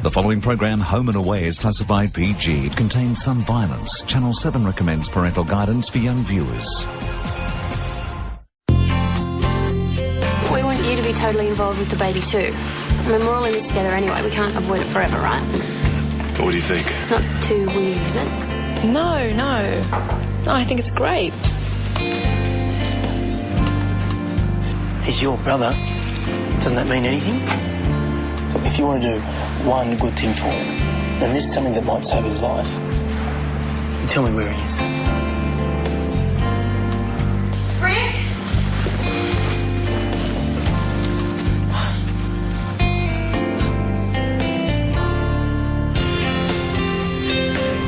The following program, Home and Away, is classified PG. It contains some violence. Channel 7 recommends parental guidance for young viewers. We want you to be totally involved with the baby too. I mean, we're all in this together anyway. We can't avoid it forever, right? What do you think? It's not too weird, is it? No, I think it's great. He's your brother. Doesn't that mean anything? Look, if you want to do one good thing for him, then this is something that might save his life. You tell me where he is. Rick?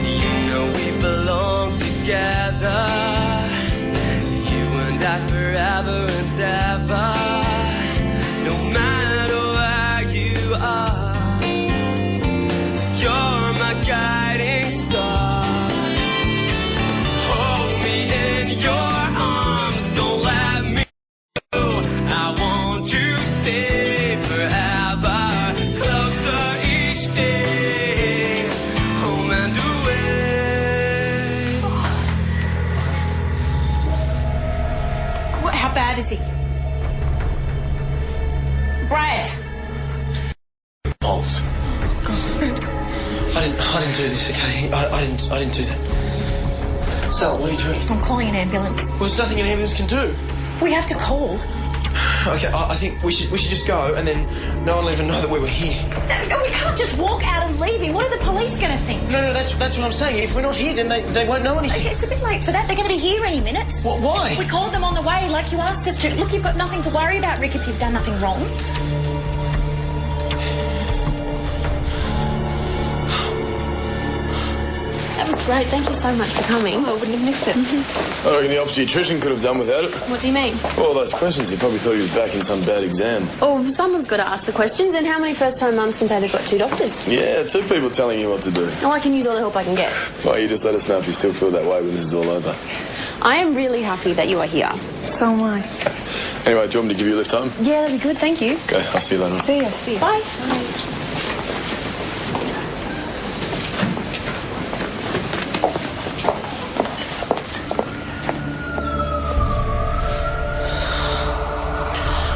You know we belong together, you and I forever and ever. No matter where you are, you're my guiding star. Hold me in your arms, don't let me go. I want you to stay forever, closer each day, home and away. How bad is he? Brad! Pulse. I didn't do this, okay? I didn't do that. Sal, what are you doing? I'm calling an ambulance. Well, there's nothing an ambulance can do. We have to call. Okay, I think we should just go, and then no one will even know that we were here. No, we can't just walk out and leave him. What are the police going to think? No, that's what I'm saying. If we're not here, then they won't know anything. It's a bit late for that. They're going to be here any minute. What? Why? We called them on the way like you asked us to. Look, you've got nothing to worry about, Rick, if you've done nothing wrong. That was great. Thank you so much for coming. I wouldn't have missed it. I reckon the obstetrician could have done without it. What do you mean? All those questions, he probably thought he was back in some bad exam. Oh, someone's got to ask the questions, and how many first-time mums can say they've got two doctors? Yeah, two people telling you what to do. Oh, I can use all the help I can get. Well, you just let us know if you still feel that way when this is all over. I am really happy that you are here. So am I. Anyway, do you want me to give you a lift home? Yeah, that'd be good. Thank you. Okay, I'll see you later. See ya. Bye.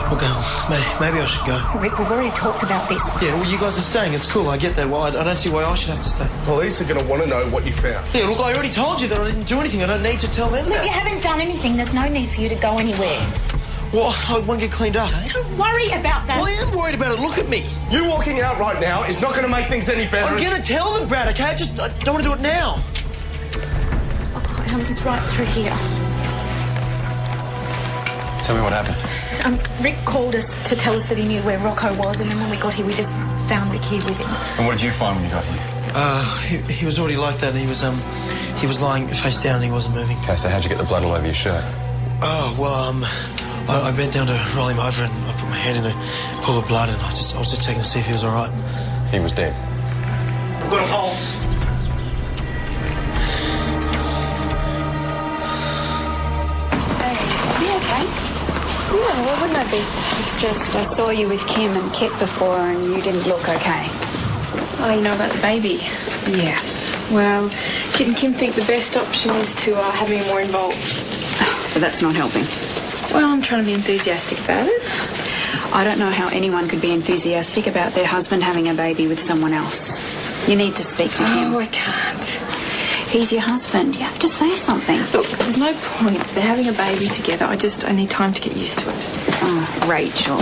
We'll go. Maybe I should go. Rick, we've already talked about this. Yeah, well, you guys are staying. It's cool. I get that. Well, I don't see why I should have to stay. Police are going to want to know what you found. Yeah, look, I already told you that I didn't do anything. I don't need to tell them Look, that. you haven't done anything. There's no need for you to go anywhere. Well, I want to get cleaned up, eh? Don't worry about that. Well, I am worried about it. Look at me. You walking out right now is not going to make things any better. I'm going to tell them, Brad, okay? I don't want to do it now. He's right through here. Tell me what happened. Rick called us to tell us that he knew where Rocco was, and then when we got here, we just found Rick here with him. And what did you find when you got here? He was already like that. He was lying face down and he wasn't moving. Okay, so how'd you get the blood all over your shirt? Oh, well, I bent down to roll him over and I put my hand in a pool of blood and I was just checking to see if he was all right. He was dead. We've got a pulse. Are you okay? Yeah, well, wouldn't I be? It's just I saw you with Kim and Kit before and you didn't look okay. Oh, you know about the baby? Yeah. Well, Kit and Kim think the best option is to have me more involved. But that's not helping. Well, I'm trying to be enthusiastic about it. I don't know how anyone could be enthusiastic about their husband having a baby with someone else. You need to speak to him. Oh, I can't. He's your husband. You have to say something. Look, there's no point. They're having a baby together. I need time to get used to it. Oh, Rachel.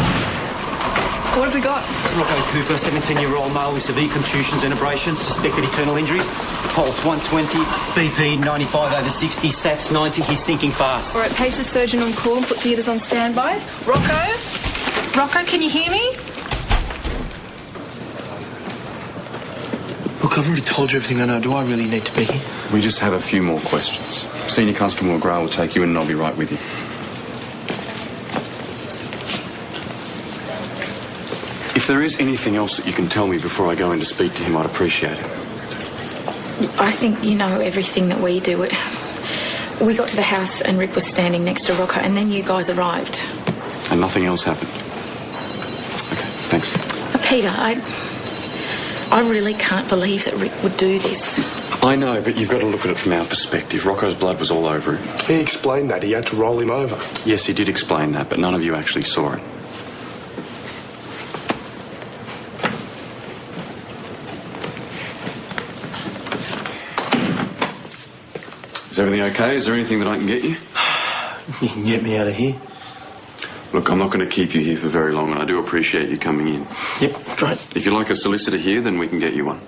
What have we got? Rocco Cooper, 17-year-old male with severe contusions and abrasions, suspected internal injuries. Pulse 120, BP 95/60, SATs 90. He's sinking fast. All right, Pate's the surgeon on call and put theatres on standby. Rocco, can you hear me? Look, I've already told you everything I know. Do I really need to be here? We just have a few more questions. Senior Constable McGrath will take you in and I'll be right with you. If there is anything else that you can tell me before I go in to speak to him, I'd appreciate it. I think you know everything that we do. We got to the house and Rick was standing next to Rocco and then you guys arrived. And nothing else happened? Okay, thanks. Peter, I really can't believe that Rick would do this. I know, but you've got to look at it from our perspective. Rocco's blood was all over him. He explained that. He had to roll him over. Yes, he did explain that, but none of you actually saw it. Is everything okay? Is there anything that I can get you? You can get me out of here. Look, I'm not going to keep you here for very long, and I do appreciate you coming in. Yep, great. If you like a solicitor here, then we can get you one.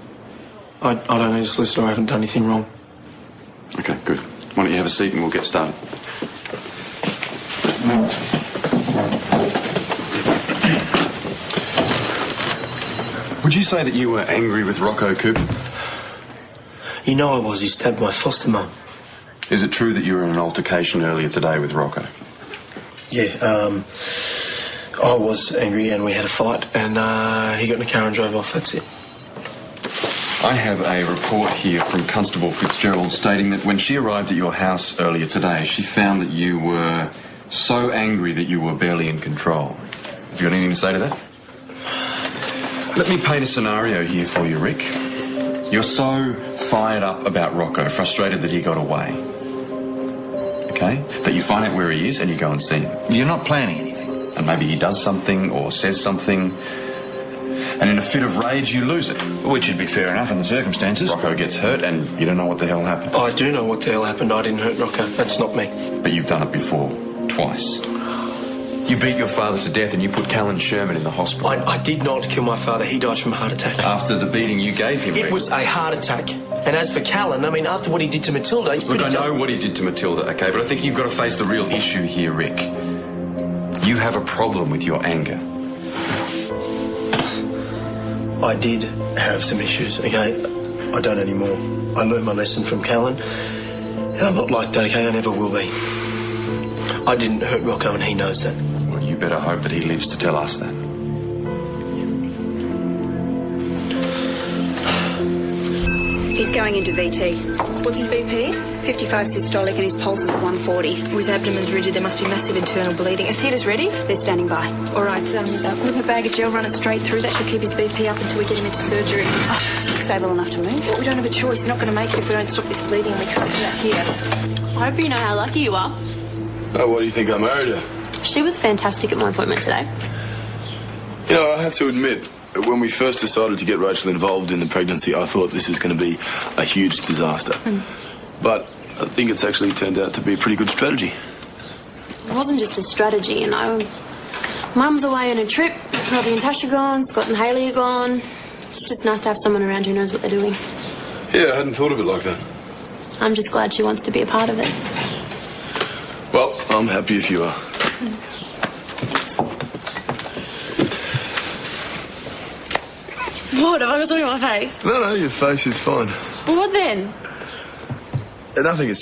I don't need a solicitor. I haven't done anything wrong. Okay, good. Why don't you have a seat and we'll get started. Would you say that you were angry with Rocco Cooper? You know I was. He stabbed my foster mum. Is it true that you were in an altercation earlier today with Rocco? Yeah, I was angry and we had a fight and he got in the car and drove off. That's it. I have a report here from Constable Fitzgerald stating that when she arrived at your house earlier today, she found that you were so angry that you were barely in control. Have you got anything to say to that? Let me paint a scenario here for you, Rick. You're so fired up about Rocco, frustrated that he got away, okay, that you find out where he is and you go and see him. You're not planning anything. And maybe he does something or says something, and in a fit of rage you lose it. Which would be fair enough in the circumstances. Rocco gets hurt and you don't know what the hell happened. I do know what the hell happened. I didn't hurt Rocco. That's not me. But you've done it before, twice. You beat your father to death and you put Callan Sherman in the hospital. I did not kill my father. He died from a heart attack. After the beating you gave him, It Rick. was a heart attack. And as for Callan, I mean, after what he did to Matilda... Look, I know what he did to Matilda, okay, but I think you've got to face the real issue here, Rick. You have a problem with your anger. I did have some issues, okay? I don't anymore. I learned my lesson from Callan, and I'm not like that, okay? I never will be. I didn't hurt Rocco, and he knows that. Well, you better hope that he lives to tell us that. He's going into VT. What's his BP? 55 systolic and his pulse is at 140. His abdomen's rigid. There must be massive internal bleeding. Are theatres ready? They're standing by. All right, with a bag of gel, run it straight through. That should keep his BP up until we get him into surgery. Is he stable enough to move? Well, we don't have a choice. He's not going to make it if we don't stop this bleeding and we can't do that here. I hope you know how lucky you are. Oh, what do you think I married her? She was fantastic at my appointment today. You know, I have to admit, when we first decided to get Rachel involved in the pregnancy, I thought this was going to be a huge disaster. But I think it's actually turned out to be a pretty good strategy. It wasn't just a strategy, you know. Mum's away on a trip, Robbie and Tasha gone, Scott and Hayley are gone. It's just nice to have someone around who knows what they're doing. Yeah, I hadn't thought of it like that. I'm just glad she wants to be a part of it. Well, I'm happy if you are. What? Have I got something on my face? No, your face is fine. Well, what then? Nothing, it's